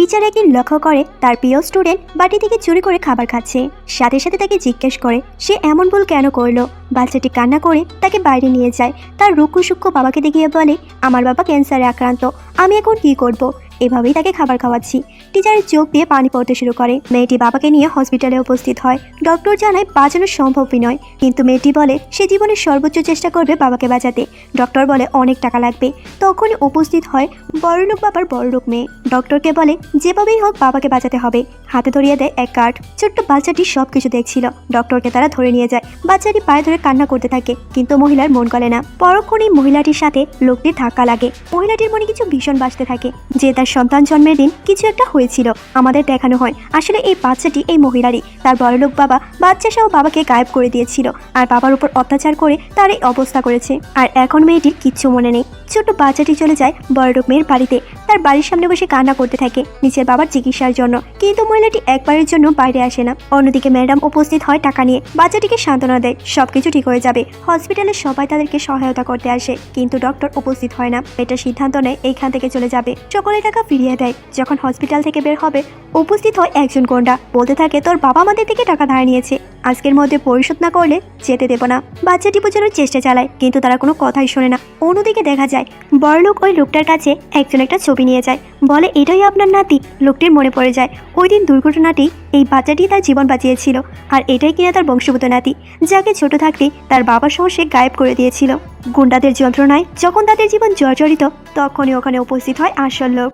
Teacher একদিন লক্ষ্য করে তার প্রিয় স্টুডেন্ট বাটি থেকে চুরি করে খাবার খাচ্ছে। সাথে সাথে তাকে জিজ্ঞেস করে সে এমন ভুল কেন করলো। বাচ্চাটি কান্না করে তাকে বাইরে নিয়ে যায়। তার রুক্ষ সূক্ষ্ম বাবাকে দেখিয়ে বলে, আমার বাবা ক্যান্সারে আক্রান্ত, আমি এখন কি করব। এভাবেই তাকে খাবার খাওয়াচ্ছি। টিচারের চোখ দিয়ে পানি পড়তে শুরু করে। মেয়েটি বাবাকে নিয়ে হসপিটালে উপস্থিত হয়। ডক্টর জানায় বাঁচানো সম্ভবই নয়, কিন্তু মেয়েটি বলে সে জীবনের সর্বোচ্চ চেষ্টা করবে বাবাকে বাঁচাতে। ডক্টর বলে অনেক টাকা লাগবে। তখনই উপস্থিত হয় বড়লোক বাবার বড়লোক মেয়ে। ডক্টরকে বলে যেভাবেই হোক বাবাকে বাঁচাতে হবে। হাতে ধরিয়ে দেয় এক কার্ড। ছোট্ট বাচ্চাটি সবকিছু দেখছিল। ডক্টরকে তারা ধরে নিয়ে যায়। বাচ্চাটি পায়ে ধরে কান্না করতে থাকে, কিন্তু মহিলার মন গলে না। পরক্ষণেই মহিলাটির সাথে লোকটির ধাক্কা লাগে। মহিলাটির মনে কিছু ভীষণ বাজতে থাকে যে তার সন্তান জন্মের দিন কিছু একটা হয়েছিল। আমাদের দেখানো হয় আসলে এই বাচ্চাটি এই মহিলারই। তার বড়লোক বাবা বাচ্চা সহ বাবাকে গায়েব করে দিয়েছিল আর বাবার উপর অত্যাচার করে তার এই অবস্থা করেছে। আর এখন মেয়েটির কিচ্ছু মনে নেই। ছোট্ট বাচ্চাটি চলে যায় বড়লোক মেয়ের বাড়িতে। তার বাড়ির সামনে বসে কান্না করতে থাকে নিজের বাবার চিকিৎসার জন্য, কিন্তু মহিলাটি একবারের জন্য বাইরে আসে না। অন্যদিকে ম্যাডাম উপস্থিত হয় টাকা নিয়ে। বাচ্চাটিকে সান্ত্বনা দেয় সবকিছু ঠিক হয়ে যাবে। হসপিটালের সবাই তাদেরকে সহায়তা করতে আসে, কিন্তু ডক্টর উপস্থিত হয় না। এটা সিদ্ধান্ত নেয় এইখান থেকে চলে যাবে। সকলে টাকা ফিরিয়ে দেয়। যখন হসপিটাল থেকে বের হবে উপস্থিত হয় একজন গোন্ডা। বলতে থাকে তোর বাবা আমাদের থেকে টাকা ধার নিয়েছে, আজকের মধ্যে পরিশোধ না করলে যেতে দেব না। বাচ্চাটি বোঝানোর চেষ্টা চালায়, কিন্তু তারা কোনো কথাই শোনে না। অন্যদিকে দেখা যায় বড়লোক ওই লোকটার কাছে একজন একটা ছবি নিয়ে যায়। বলে এটাই আপনার নাতি। লোকটির মনে পড়ে যায় ওই দিন দুর্ঘটনাটি এই বাচ্চাটি তার জীবন বাঁচিয়েছিল, আর এটাই কিনা তার বংশগত নাতি, যাকে ছোট থাকতেই তার বাবার সহ সে গায়েব করে দিয়েছিল। গুন্ডাদের যন্ত্রণায় যখন তাদের জীবন জর্জরিত, তখনই ওখানে উপস্থিত হয় আসল লোক।